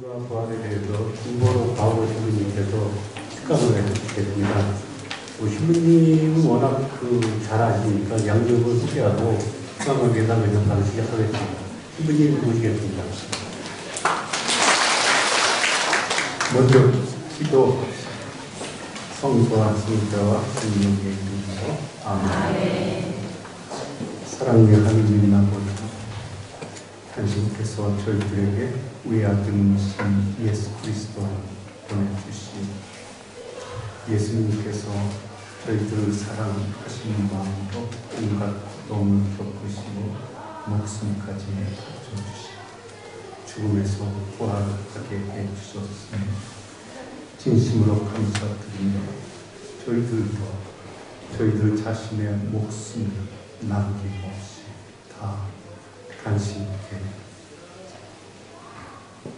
죽음과 부활에 대해서 중보로 과거 신부님께서 특강을 해주시겠습니다. 신부님은 워낙 잘 아시니까 양력을 소개하고 특강을 계산해서 바로 시작하겠습니다. 신부님 모시겠습니다. 먼저 기도 성부와 성자와 성령의 이름으로 아멘. 사랑의 하느님 아버지, 당신께서 저희들에게 우리 아들이신 예수 그리스도를 보내주신 예수님께서 저희들을 사랑하시는 마음으로 온갖 고통을 겪으시고 목숨까지 바쳐주시고 죽음에서 부활하게 해주셨으니 진심으로 감사드리며 저희들 자신의 목숨을 남김없이 다 당신께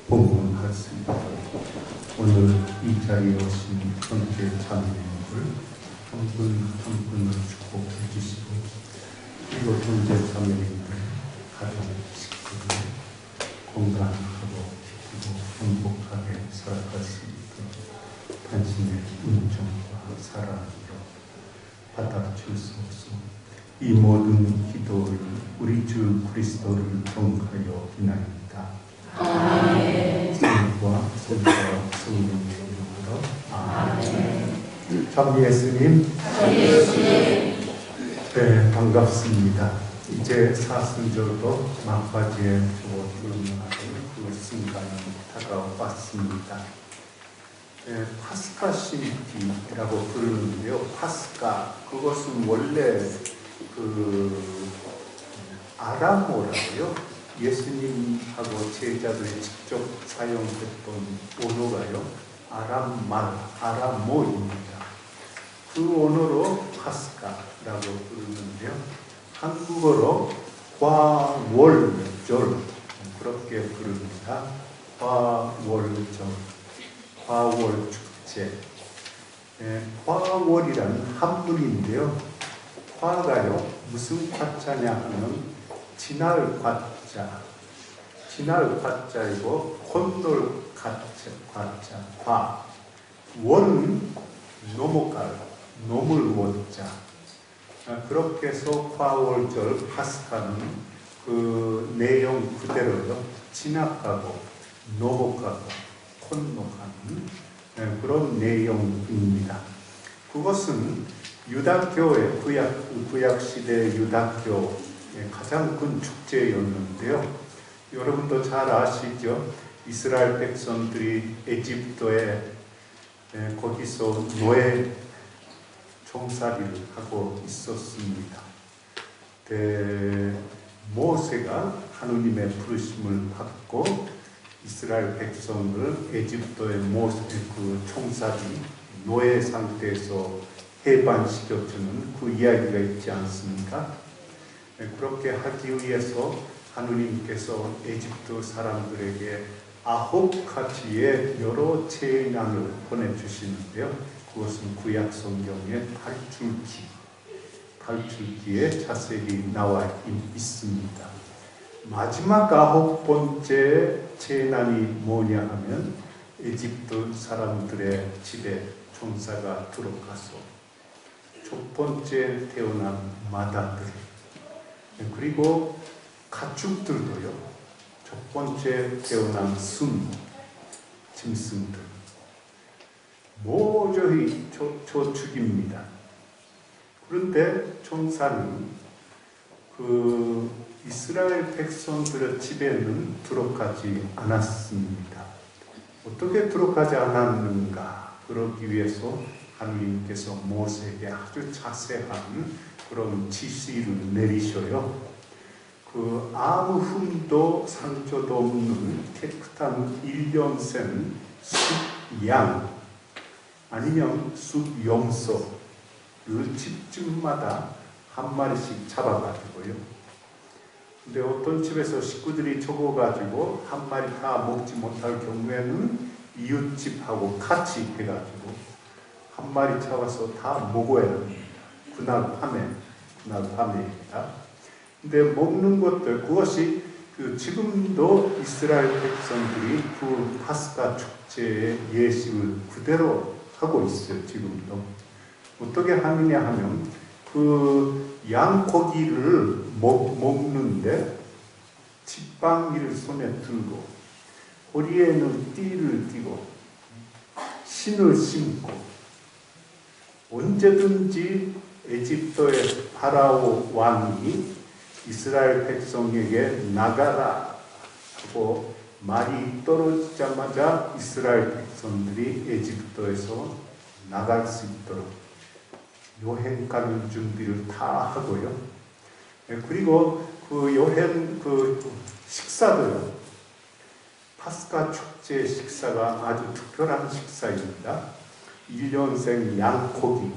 봉헌하였습니다. 오늘 이 자리에 오신 형제 자매님을 한 분 한 분을 축복해 주시고 그리고 형제 자매님들 가정 식구들 건강하고 기쁘고 행복하게 살아갈 수 있도록 당신의 은총과 사랑으로 받아주소서. 이 모든 기도를 우리 주 그리스도를 통하여 비나이다. 아멘. 성부와 성자와 성령의 이름으로 아멘. 참 예수님. 네, 반갑습니다. 이제 사순절도 막바지에 접어들어가는 그 순간이 다가왔습니다. 네, 파스카 신기라고 부르는데요. 파스카, 그것은 원래 아람어라고요. 예수님하고 제자들이 직접 사용했던 언어가요. 아람말, 아람어입니다. 그 언어로 파스카라고 부르는데요. 한국어로 화월절 그렇게 부릅니다. 화월절, 화월축제. 화월이라는 한문인데요. 화가요, 무슨 화자냐 하면 진할 화자이고 콘돌 화자, 화. 월은 노목갈, 노물 원자. 그렇게 해서 화월절 파스카는 그 내용 그대로요. 진학하고 노목하고 콘노하는 그런 내용입니다. 그것은 유다교의 구약시대 유다교의 가장 큰 축제였는데요. 여러분도 잘 아시죠? 이스라엘 백성들이 에집트에 거기서 노예 종살이를 하고 있었습니다. 모세가 하느님의 부르심을 받고 이스라엘 백성을 에집트의 그 총살이 노예 상태에서 해반시켜주는 그 이야기가 있지 않습니까? 그렇게 하기 위해서 하느님께서 에집트 사람들에게 9가지의 여러 재난을 보내주시는데요. 그것은 구약 성경의 8줄기에 자세히 나와 있습니다. 마지막 9번째 재난이 뭐냐 하면 에집트 사람들의 집에 총사가 들어가서 첫 번째 태어난 마다들 그리고 가축들도요. 첫 번째 태어난 짐승들 모조리 죽입니다. 그런데 총사는 그 이스라엘 백성들의 집에는 들어가지 않았습니다. 어떻게 들어가지 않았는가? 그러기 위해서 하느님께서 모세에게 아주 자세한 그런 지시를 내리셔요. 그 아무 흠도 상처도 없는 깨끗한 1년생 숫양 아니면 숫염소를 집집마다 한 마리씩 잡아가지고요. 근데 어떤 집에서 식구들이 적어가지고 한 마리 다 먹지 못할 경우에는 이웃집하고 같이 해가지고 한 마리 잡아서 다 먹어야 합니다. 그날 밤에입니다. 근데 먹는 것들, 그것이 지금도 이스라엘 백성들이 그 파스카 축제의 예식을 그대로 하고 있어요. 지금도. 어떻게 하느냐 하면 그 양고기를 먹는데 지팡이를 손에 들고 허리에는 띠를 띠고 신을 신고 언제든지 에집트의 파라오 왕이 이스라엘 백성에게 나가라 하고 말이 떨어지자마자 이스라엘 백성들이 에집트에서 나갈 수 있도록 여행 가는 준비를 다 하고요. 그리고 그 여행 식사도요. 파스카 축제 식사가 아주 특별한 식사입니다. 1년생 양고기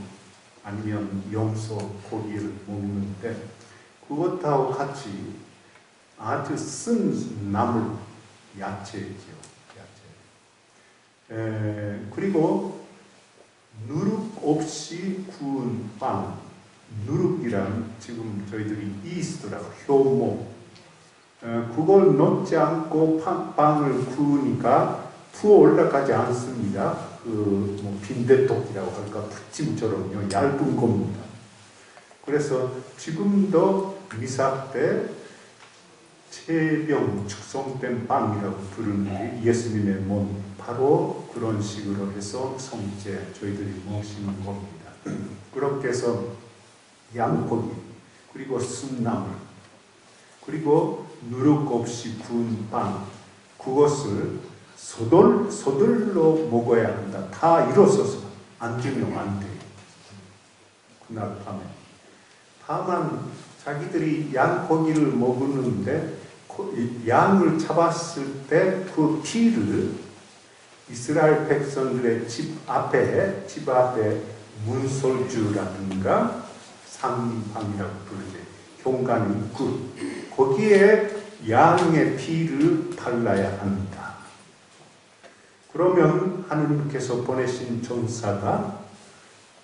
아니면 염소 고기를 먹는데 그것하고 같이 아주 쓴 나물 야채죠. 그리고 누룩 없이 구운 빵. 누룩이란 지금 저희들이 이스트라고 효모. 그걸 넣지 않고 빵을 구우니까 부어 올라가지 않습니다. 빈대떡이라고 할까 부침처럼요. 얇은 겁니다. 그래서 지금도 미사 때 체병 축성된 빵이라고 부르는 예수님의 몸 바로 그런 식으로 해서 성제 저희들이 모시는 겁니다. 그렇게 해서 양고기 그리고 순나물 그리고 누룩 없이 구운 빵 그것을 서둘러 먹어야 한다. 다 일어서서 안 주면 안 돼요. 그날 밤에. 다만 자기들이 양고기를 먹었는데 양을 잡았을 때 그 피를 이스라엘 백성들의 집 앞에 문설주라든가 상림방이라고 부르죠. 현관 입구 거기에 양의 피를 발라야 합니다. 그러면 하느님께서 보내신 전사가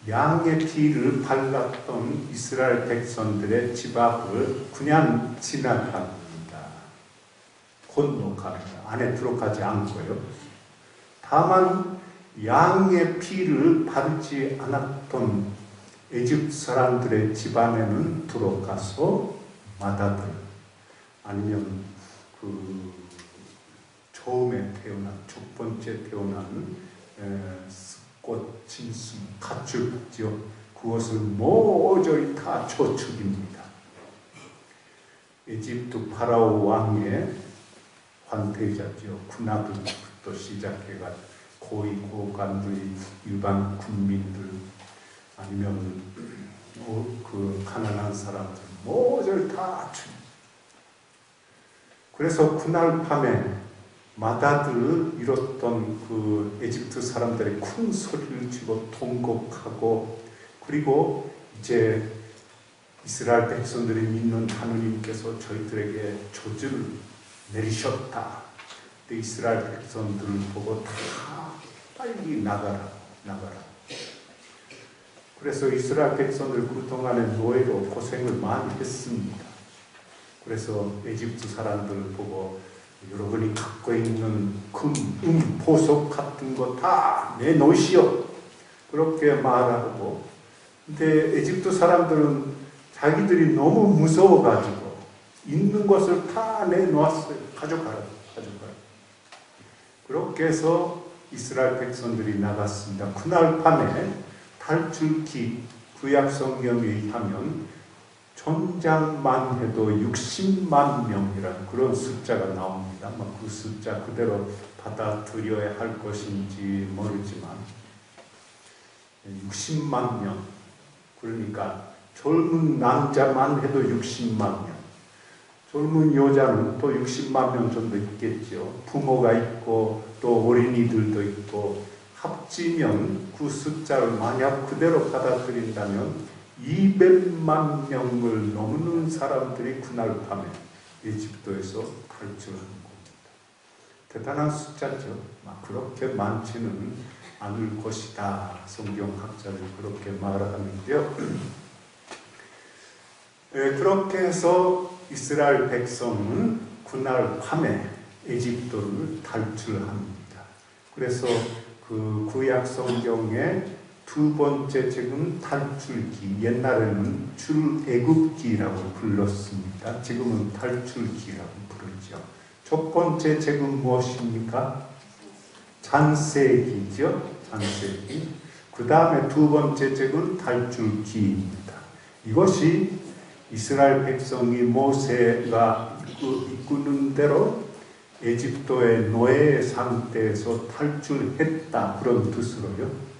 양의 피를 발랐던 이스라엘 백성들의 집 앞을 그냥 지나갑니다. 건너갑니다. 안에 들어가지 않고요. 다만 양의 피를 바르지 않았던 에집트 사람들의 집 안에는 들어가서 마다들 아니면 처음에 태어난 첫 번째 태어난 숫꽃, 짐승, 가축이죠. 그것을 모조리 다 저축입니다. 에집트 파라오 왕의 관대자죠. 군아들부터 시작해가 고위 고관들, 일반 군민들 아니면 가난한 사람들 모조리 다 그래서 그날 밤에 마다들을 잃었던 그 에집트 사람들의 큰 소리를 치고 통곡하고 그리고 이제 이스라엘 백성들이 믿는 하느님께서 저희들에게 저주를 내리셨다. 근데 이스라엘 백성들을 보고 다 빨리 나가라. 그래서 이스라엘 백성들 그동안에 노예로 고생을 많이 했습니다. 그래서 에집트 사람들을 보고 여러분이 갖고 있는 금, 보석 같은 거 다 내놓으시오. 그렇게 말하고 근데 에집트 사람들은 자기들이 너무 무서워가지고 있는 것을 다 내놓았어요. 가져가라. 그렇게 해서 이스라엘 백성들이 나갔습니다. 그날 밤에 탈출기 구약 성경에 의하면 전장만 해도 60만 명이라는 그런 숫자가 나옵니다. 그 숫자 그대로 받아들여야 할 것인지 모르지만 60만 명 그러니까 젊은 남자만 해도 60만 명 젊은 여자는 또 60만 명 정도 있겠죠. 부모가 있고 또 어린이들도 있고 합치면 그 숫자를 만약 그대로 받아들인다면 200만 명을 넘는 사람들이 그날 밤에 에집트에서 탈출한 겁니다. 대단한 숫자죠. 그렇게 많지는 않을 것이다. 성경학자는 그렇게 말하는데요. 그렇게 해서 이스라엘 백성은 그날 밤에 에집도를 탈출합니다. 그래서 그 구약 성경의 두 번째 책은 탈출기, 옛날에는 출애굽기라고 불렀습니다. 지금은 탈출기라고 부르죠. 첫 번째 책은 무엇입니까? 창세기죠. 창세기. 그 다음에 두 번째 책은 탈출기입니다. 이것이 이스라엘 백성이 모세가 이끄는 대로 에집도의 노예 상태에서 탈출했다, 그런 뜻으로요.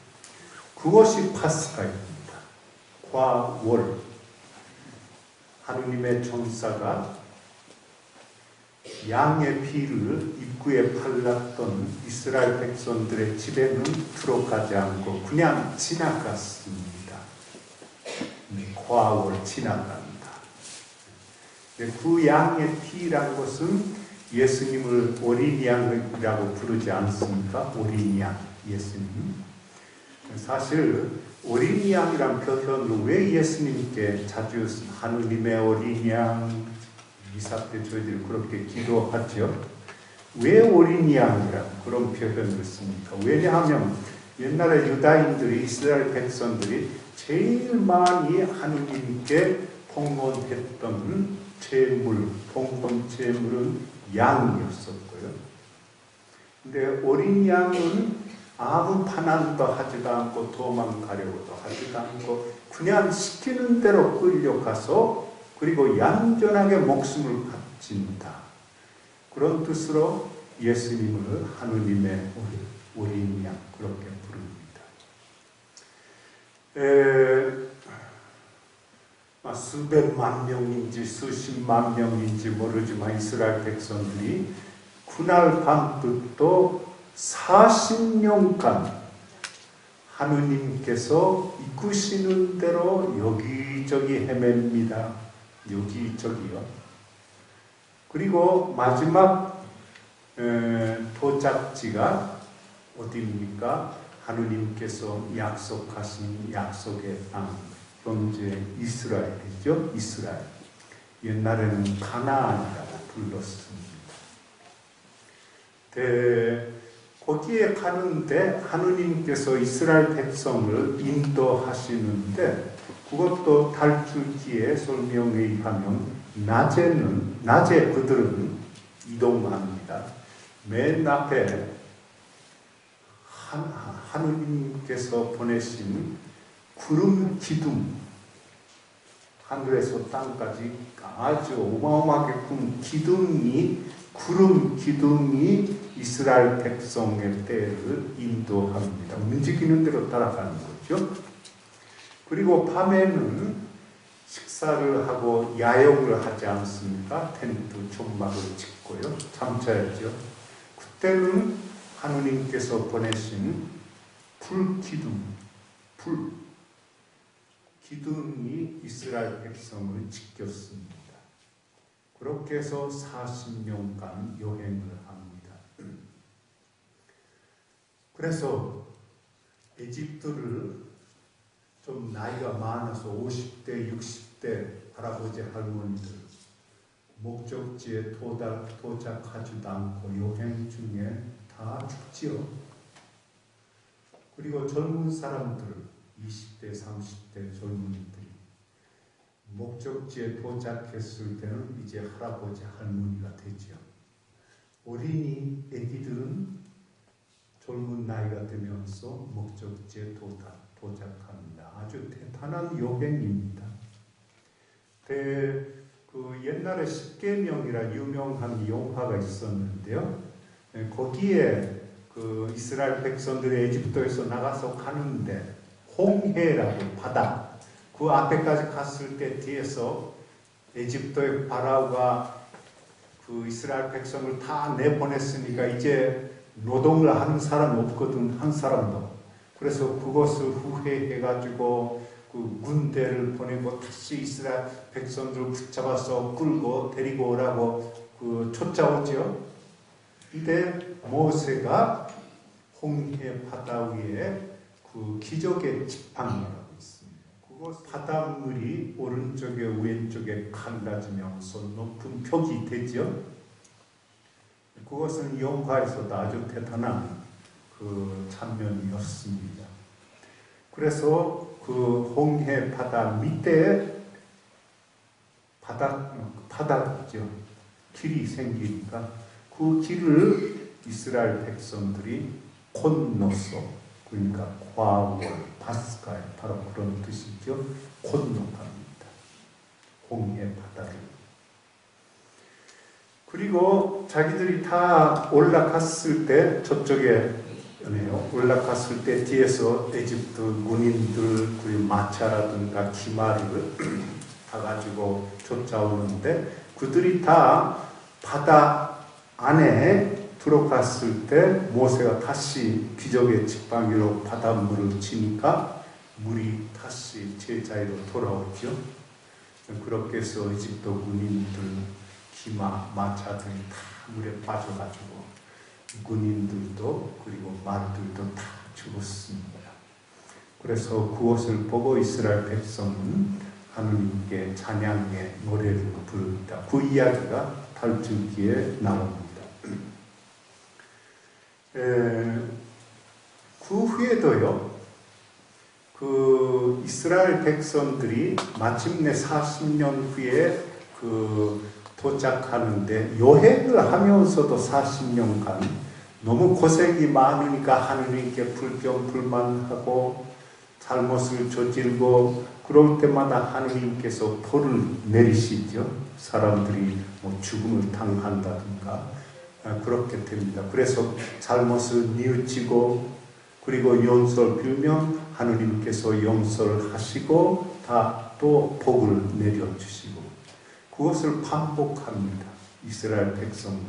그것이 파스카입니다. 과월. 하느님의 천사가 양의 피를 입구에 발랐던 이스라엘 백성들의 집에는 들어가지 않고 그냥 지나갔습니다. 과월 지나간다. 그 양의 피라는 것은 예수님을 어린 양이라고 부르지 않습니까? 어린 양, 예수님. 사실 어린 양이란 표현을 왜 예수님께 자주 하느님의 어린 양, 미사 때 저희들이 그렇게 기도하죠. 왜 어린 양이라는 그런 표현을 씁니까? 왜냐하면 옛날에 유다인들이, 이스라엘 백성들이 제일 많이 하느님께 봉헌했던 제물, 봉헌 제물은 양이었었고요. 근데 어린 양은 아무 반항도 하지도 않고 도망가려고도 하지도 않고 그냥 시키는 대로 끌려가서 그리고 얌전하게 목숨을 바친다. 그런 뜻으로 예수님을 하느님의 어린 양 그렇게 부릅니다. 수백만 명인지 수십만 명인지 모르지만 이스라엘 백성들이 그날 밤부터 40년간 하느님께서 이끄시는 대로 여기저기 헤맵니다. 여기저기요. 그리고 마지막 도착지가 어디입니까? 하느님께서 약속하신 약속의 땅, 현재 이스라엘이죠. 이스라엘. 옛날에는 가나안이라고 불렀습니다. 거기에 가는데 하느님께서 이스라엘 백성을 인도하시는데 그것도 탈출기의 설명에 의하면 낮에 그들은 이동합니다. 맨 앞에 하느님께서 보내신 구름 기둥, 하늘에서 땅까지 아주 어마어마하게 큰 구름 기둥이 이스라엘 백성의 때를 인도합니다. 움직이는 대로 따라가는 거죠. 그리고 밤에는 식사를 하고 야영을 하지 않습니까? 텐트, 천막을 짓고요. 잠자야죠. 그때는 하느님께서 보내신 기둥이 이스라엘 백성을 지켰습니다. 그렇게 해서 40년간 여행을 합니다. 그래서 에집트를 좀 나이가 많아서 50대, 60대 할아버지 할머니들 목적지에 도착하지도 않고 여행 중에 다 죽지요. 그리고 젊은 사람들 20대, 30대 젊은이들이 목적지에 도착했을 때는 이제 할아버지 할머니가 되죠. 어린이 애기들은 젊은 나이가 되면서 목적지에 도착합니다. 아주 대단한 여행입니다. 옛날에 십계명이라 유명한 영화가 있었는데요. 거기에 이스라엘 백성들이 에집트에서 나가서 가는데 홍해라고 바다, 그 앞에까지 갔을 때 뒤에서 에집트의 파라오가 이스라엘 백성을 다 내보냈으니까 이제 노동을 하는 사람이 없거든, 한 사람도. 그래서 그것을 후회해가지고 군대를 보내고 다시 이스라엘 백성들을 붙잡아서 끌고 데리고 오라고 쫓아오죠. 이때 모세가 홍해 바다 위에 기적의 지팡이라고 있습니다. 그것 바닷물이 오른쪽에 왼쪽에 갈라지면서 높은 벽이 되죠. 그것은 영화에서도 아주 대단한 그 장면이었습니다. 그래서 그 홍해 바다 밑에 바다죠. 길이 생기니까 그 길을 이스라엘 백성들이 건너서, 그러니까 과월, 파스칼, 바로 그런 뜻이죠. 건너갑니다. 홍해 바다를. 그리고 자기들이 다 올라갔을 때, 저쪽에 올라갔을 때 뒤에서 에집트 군인들, 그리고 마차라든가 기마를 다 가지고 쫓아오는데, 그들이 다 바다 안에 들어갔을 때 모세가 다시 기적의 지팡이로 바닷물을 치니까 물이 다시 제자리로 돌아오죠. 그렇게 해서 에집트 군인들, 기마, 마차들이 다 물에 빠져가지고 군인들도 그리고 말들도 다 죽었습니다. 그래서 그것을 보고 이스라엘 백성은 하느님께 찬양의 노래를 부릅니다. 그 이야기가 탈출기에 나옵니다. 그 후에도요, 그 이스라엘 백성들이 마침내 40년 후에 도착하는데, 여행을 하면서도 40년간 너무 고생이 많으니까 하느님께 불평불만하고 잘못을 저지르고 그럴 때마다 하느님께서 벌을 내리시죠. 사람들이 뭐 죽음을 당한다든가 그렇게 됩니다. 그래서 잘못을 뉘우치고 그리고 용서를 빌면 하느님께서 용서를 하시고 다 또 복을 내려주시고, 그것을 반복합니다. 이스라엘 백성은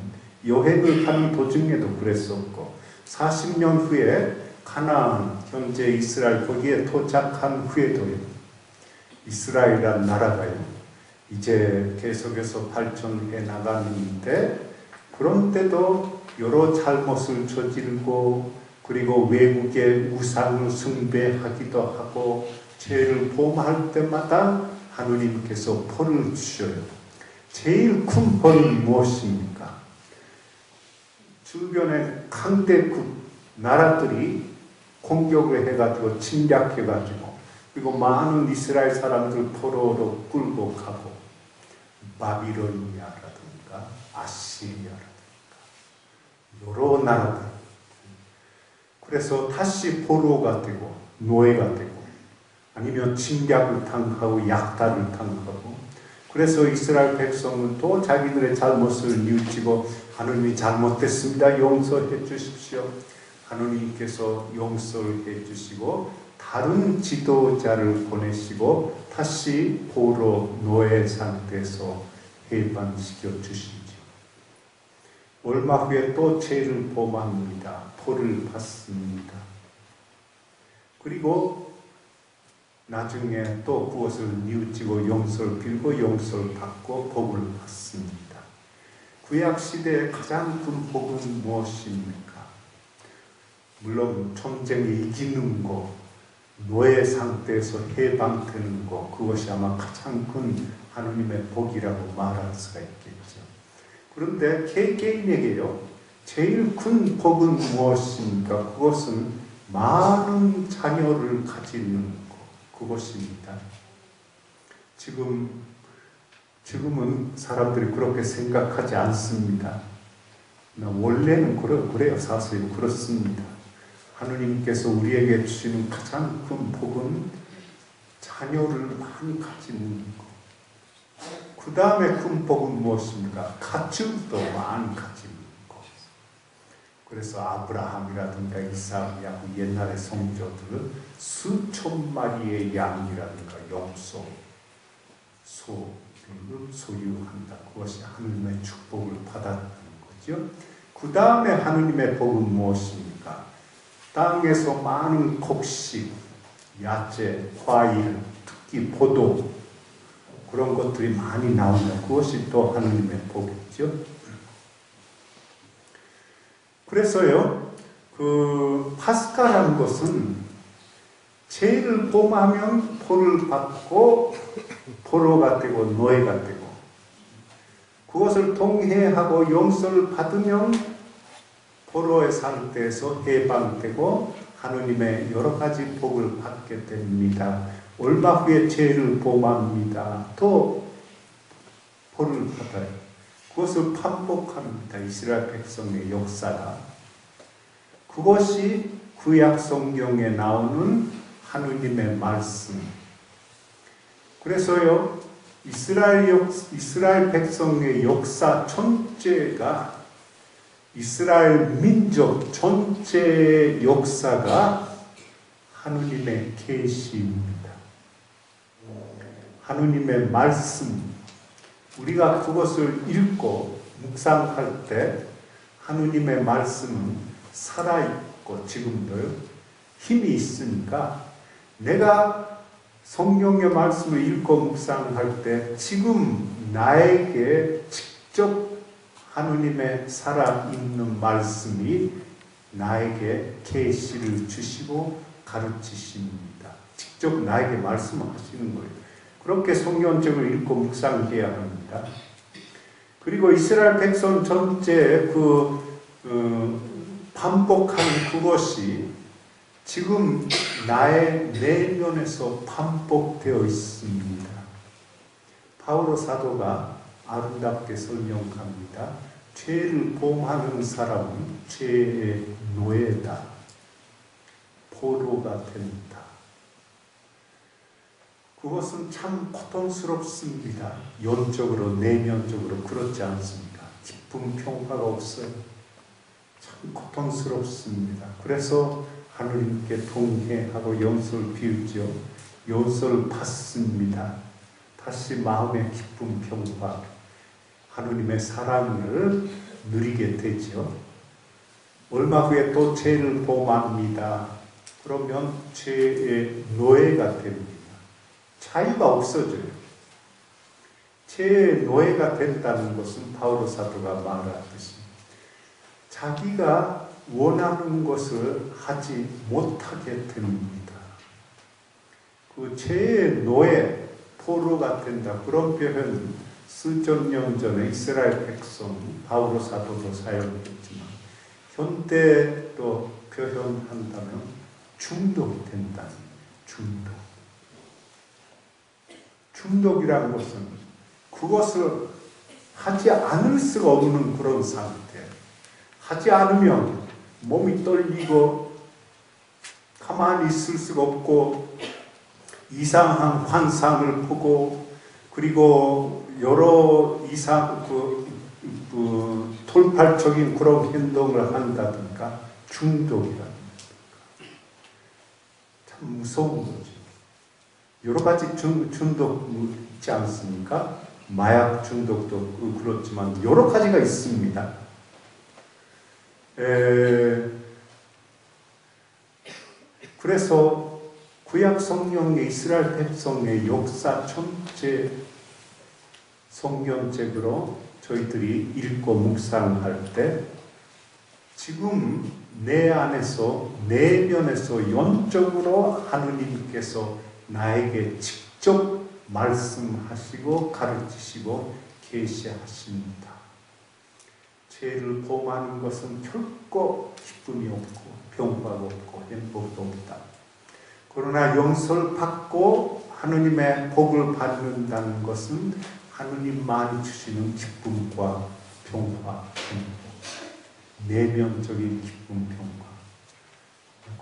여행을 가는 도중에도 그랬었고, 40년 후에 가나안, 현재 이스라엘 거기에 도착한 후에도요, 이스라엘이란 나라가요, 이제 계속해서 발전해 나가는데, 그런데도 여러 잘못을 저지르고 그리고 외국의 우상을 숭배하기도 하고 죄를 범할 때마다 하느님께서 벌을 주셔요. 제일 큰 벌은 무엇입니까? 주변에 강대국 나라들이 공격을 해가지고 침략해가지고 그리고 많은 이스라엘 사람들 포로로 끌고 가고, 바빌로니아라든가 아시리아라든가 여러 나라들, 그래서 다시 포로가 되고 노예가 되고 아니면 침략을 당하고 약탈을 당하고, 그래서 이스라엘 백성은 또 자기들의 잘못을 뉘우치고 하느님이 잘못됐습니다, 용서해 주십시오. 하느님께서 용서를 해 주시고 다른 지도자를 보내시고 다시 포로 노예 상태에서 해방시켜 주시죠. 얼마 후에 또 죄를 범합니다. 벌을 받습니다. 그리고 나중에 또 그것을 뉘우치고 용서를 빌고 용서를 받고 복을 받습니다. 구약시대의 가장 큰 복은 무엇입니까? 물론 전쟁에 이기는 것, 노예 상태에서 해방되는 것, 그것이 아마 가장 큰 하느님의 복이라고 말할 수가 있겠죠. 그런데 개개인에게요, 제일 큰 복은 무엇입니까? 그것은 많은 자녀를 가지는 것, 그것입니다. 지금은 사람들이 그렇게 생각하지 않습니다. 원래는 그래요. 사실 그렇습니다. 하느님께서 우리에게 주시는 가장 큰 복은 자녀를 많이 가지는 것. 그 다음에 큰 복은 무엇입니까? 가축도 많이 가지는 것. 그래서 아브라함이라든가 이삭, 야곱, 옛날의 성조들은 수천 마리의 양이라든가 염소, 소를 소유한다. 그것이 하느님의 축복을 받았다는 거죠. 그 다음에 하느님의 복은 무엇입니까? 땅에서 많은 곡식, 야채, 과일, 특히 포도, 그런 것들이 많이 나온다. 그것이 또 하느님의 복이죠. 그래서요, 파스카라는 것은 죄를 범하면 벌을 받고 포로가 되고 노예가 되고, 그것을 통회하고 용서를 받으면 포로의 상태에서 해방되고 하느님의 여러 가지 복을 받게 됩니다. 얼마 후에 죄를 범합니다. 또 벌을 받아요. 그것을 반복합니다. 이스라엘 백성의 역사가. 그것이 구약 성경에 나오는 하느님의 말씀. 그래서요, 이스라엘 백성의 역사 전체가, 이스라엘 민족 전체의 역사가 하느님의 계시입니다. 하느님의 말씀. 우리가 그것을 읽고 묵상할 때 하느님의 말씀은 살아있고 지금도요, 힘이 있으니까 내가 성경의 말씀을 읽고 묵상할 때 지금 나에게 직접 하느님의 살아있는 말씀이 나에게 계시를 주시고 가르치십니다. 직접 나에게 말씀하시는 거예요. 그렇게 성경책을 읽고 묵상해야 합니다. 그리고 이스라엘 백성 전체의 반복하는 그것이 지금 나의 내면에서 반복되어 있습니다. 바오로 사도가 아름답게 설명합니다. 죄를 범하는 사람은 죄의 노예다. 포로가 된다. 그것은 참 고통스럽습니다. 영적으로, 내면적으로 그렇지 않습니까? 기쁨, 평화가 없어요. 참 고통스럽습니다. 그래서 하느님께 통회하고 용서를 비우죠. 용서를 받습니다. 다시 마음의 기쁨, 평화, 하느님의 사랑을 누리게 되죠. 얼마 후에 또 죄를 범합니다. 그러면 죄의 노예가 됩니다. 자유가 없어져요. 죄의 노예가 된다는 것은 바오로 사도가 말하듯이 자기가 원하는 것을 하지 못하게 됩니다. 그 죄의 노예, 포로가 된다. 그런 표현은 수천 년 전에 이스라엘 백성, 바오로 사도도 사용했지만 현대로 표현한다면 중독이 된다. 중독. 중독이라는 것은 그것을 하지 않을 수가 없는 그런 상태. 하지 않으면 몸이 떨리고 가만히 있을 수가 없고 이상한 환상을 보고 그리고 여러 돌팔적인 그런 행동을 한다든가 중독이라는 참 무서운 거죠. 여러 가지 중독 있지 않습니까? 마약 중독도 그렇지만 여러 가지가 있습니다. 그래서 구약 성경의 이스라엘 백성의 역사 전체 성경책으로 저희들이 읽고 묵상할 때 지금 내 안에서 내면에서 영적으로 하느님께서 나에게 직접 말씀하시고 가르치시고 계시하십니다. 죄를 범하는 것은 결코 기쁨이 없고 평화가 없고 행복도 없다. 그러나 용서를 받고 하느님의 복을 받는다는 것은 하느님만이 주시는 기쁨과 평화, 행복, 내면적인 기쁨, 평화.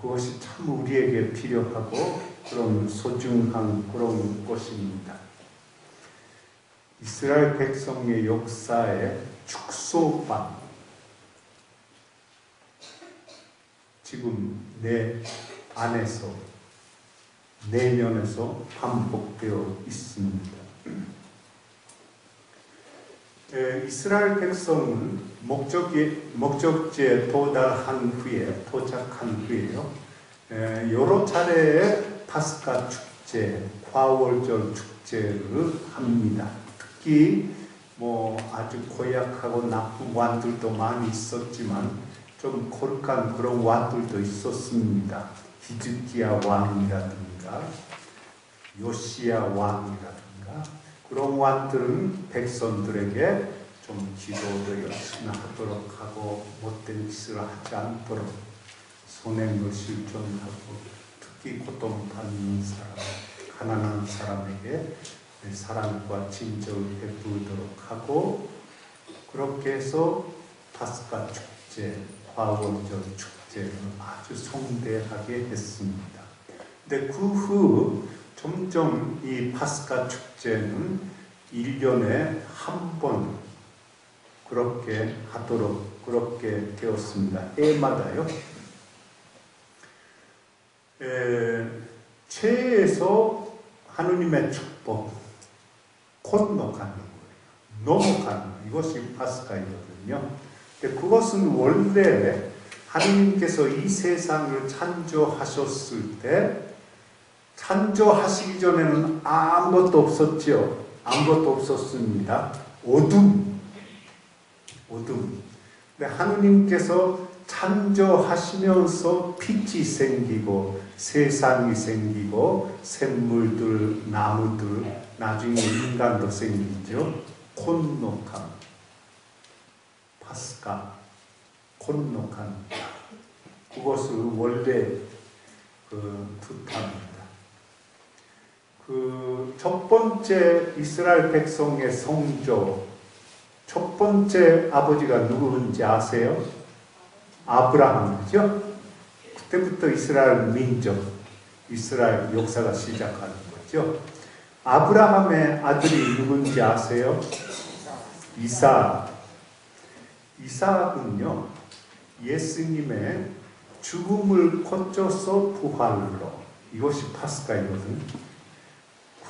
그것이 참 우리에게 필요하고 그런 소중한 그런 것입니다. 이스라엘 백성의 역사의 축소판, 지금 내 안에서 내면에서 반복되어 있습니다. 이스라엘 백성은 목적지에 도착한 후에요. 여러 차례의 파스카 축제, 과월절 축제를 합니다. 특히 아주 고약하고 나쁜 왕들도 많이 있었지만 좀 거룩한 그런 왕들도 있었습니다. 히즈기야 왕이라든가 요시야 왕이라든가 그런 왕들은 백성들에게 좀 좀 기도도 열심히 하도록 하고 못된 짓을 하지 않도록 선행을 실천하고 특히 고통받는 사람, 가난한 사람에게 사랑과 친절을 베푸도록 하고 그렇게 해서 파스카 축제, 화원절 축제를 아주 성대하게 했습니다. 근데 그 후 점점 이 파스카 축제는 1년에 한 번 그렇게 하도록 그렇게 되었습니다. 해마다요. 최에서 하느님의 축복 건너가는 거예요. 넘어가는 이것이 파스카이거든요. 그것은 원래 하느님께서 이 세상을 창조하셨을 때 창조하시기 전에는 아무것도 없었죠. 아무것도 없었습니다. 어둠. 근데 하느님께서 창조하시면서 빛이 생기고 세상이 생기고 샘물들, 나무들, 나중에 인간도 생기죠. 콘노캄, 파스카, 콘노캄. 그것을 원래 뜻합니다. 첫 번째 이스라엘 백성의 성조, 첫 번째 아버지가 누구인지 아세요? 아브라함이죠. 그때부터 이스라엘 민족, 이스라엘 역사가 시작하는 거죠. 아브라함의 아들이 누군지 아세요? 이삭. 이삭은요, 예수님의 죽음을 거쳐서 부활로, 이것이 파스카이거든요.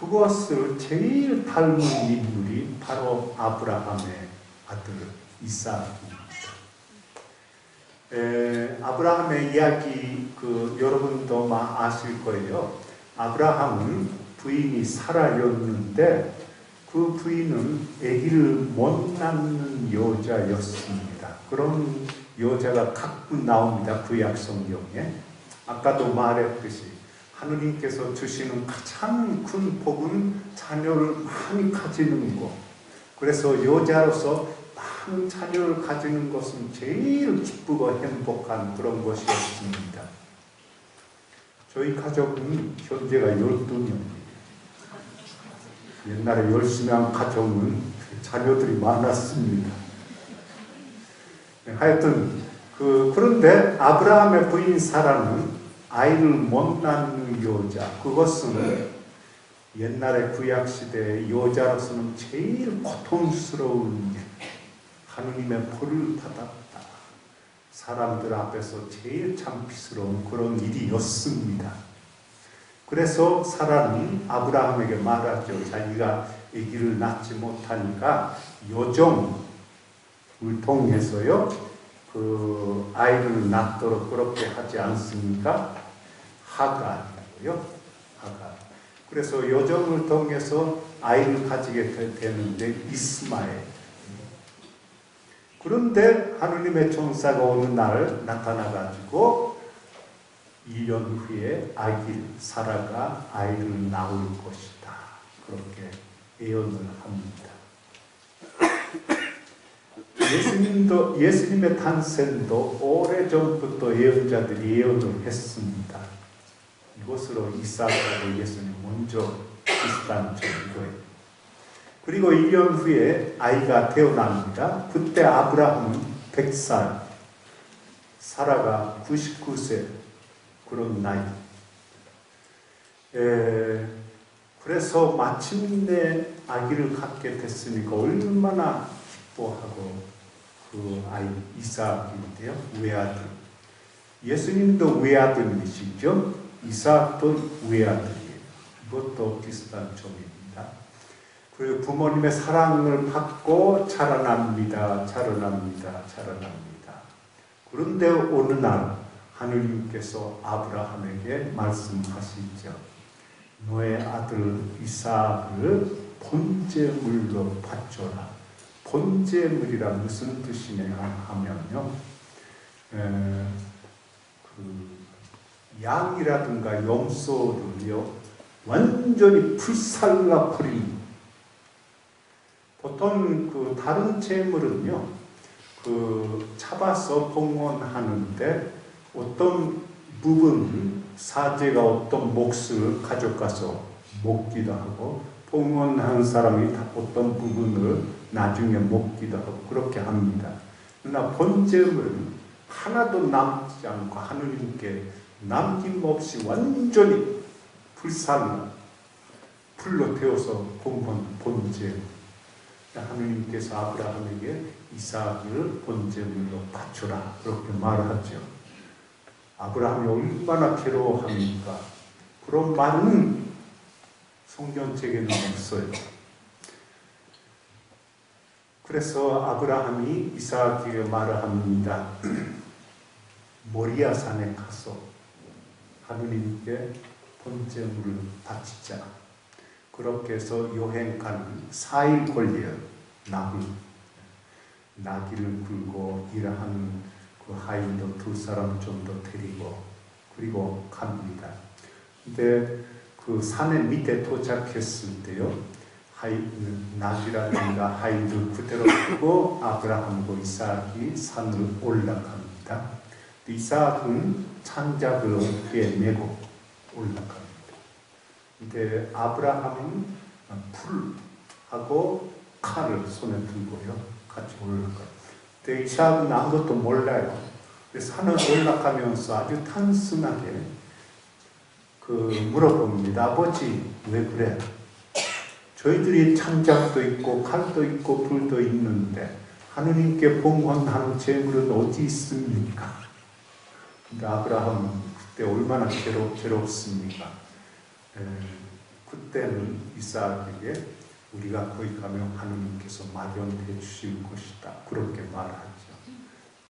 그것을 제일 닮은 인물이 바로 아브라함의 아들 이삭입니다. 아브라함의 이야기 여러분도 아실 거예요. 아브라함은 부인이 사라였는데 그 부인은 아기를 못 낳는 여자였습니다. 그런 여자가 가끔 나옵니다. 구약 성경에. 아까도 말했듯이 하느님께서 주시는 가장 큰 복은 자녀를 많이 가지는 것. 그래서 여자로서 많은 자녀를 가지는 것은 제일 기쁘고 행복한 그런 것이었습니다. 저희 가족은 현재가 12명입니다. 옛날에 열심히 한 가족은 자녀들이 많았습니다. 하여튼 그런데 아브라함의 부인 사라는 아이를 못 낳는 여자, 그것은 옛날에 구약시대의 여자로서는 제일 고통스러운 일, 하느님의 벌을 받았다. 사람들 앞에서 제일 창피스러운 그런 일이었습니다. 그래서 사라는 아브라함에게 말하죠. 자기가 아기를 낳지 못하니까 여종을 통해서요, 아이를 낳도록 그렇게 하지 않습니까? 하갈이고요. 하갈. 그래서 여종을 통해서 아이를 가지게 되는데 이스마엘. 그런데 하느님의 천사가 어느 날 나타나가지고 1년 후에 사라가 아이를 낳을 것이다. 그렇게 예언을 합니다. 예수님의 탄생도 오래전부터 예언자들이 예언을 했습니다. 이것으로 이삭하고 예수님 먼저 비슷한 점이고요. 그리고 1년 후에 아이가 태어납니다. 그때 아브라함은 100살, 사라가 99세, 그런 나이. 그래서 마침내 아기를 갖게 됐으니까 얼마나 기뻐하고 그 아이 이삭인데요. 외아들. 예수님도 외아들이시죠. 이삭도 외아들이에요. 이것도 비슷한 점입니다. 그리고 부모님의 사랑을 받고 자라납니다. 그런데 어느 날 하느님께서 아브라함에게 말씀하시죠. 너의 아들 이삭을 번제물로 바쳐라. 번제물이라 무슨 뜻이냐 하면요, 양이라든가 염소를요 완전히 불살라 버린 보통 그 다른 재물은요, 그 잡아서 봉헌하는데 어떤 부분, 사제가 어떤 몫을 가져가서 먹기도 하고, 봉헌한 사람이 어떤 부분을 나중에 먹기도 하고 그렇게 합니다. 그러나 본제물은 하나도 남지 않고 하느님께 남김없이 완전히 불로 태워서 봉헌 본제물. 하느님께서 아브라함에게 이삭을 본제물로 바쳐라 그렇게 말하죠. 아브라함이 얼마나 괴로워합니까? 그런 말은 성경책에는 없어요. 그래서 아브라함이 이삭에게 말을 합니다. 모리아 산에 가서 하느님께 번제물을 바치자. 그렇게 해서 여행가는 4일 걸려요. 나귀를 끌고 일하는 그 하인도 2사람 정도 데리고 그리고 갑니다. 근데 그 산의 밑에 도착했을 때요, 나귀라든가 하인들 그대로 두고 아브라함과 이삭이 산을 올라갑니다. 이삭은 창작을 어깨에 메고 올라갑니다. 근데 아브라함은 풀하고 칼을 손에 들고요, 같이 올라가요. 근데 이삭은 아무것도 몰라요. 산을 올라가면서 아주 단순하게 물어봅니다. 아버지, 왜 그래? 저희들이 창작도 있고 칼도 있고 불도 있는데 하느님께 봉헌하는 제물은 어디 있습니까? 근데 아브라함은 그때 얼마나 괴롭습니까? 그때는 이삭에게 우리가 거기 가면 하느님께서 마련해 주실 것이다 그렇게 말하죠.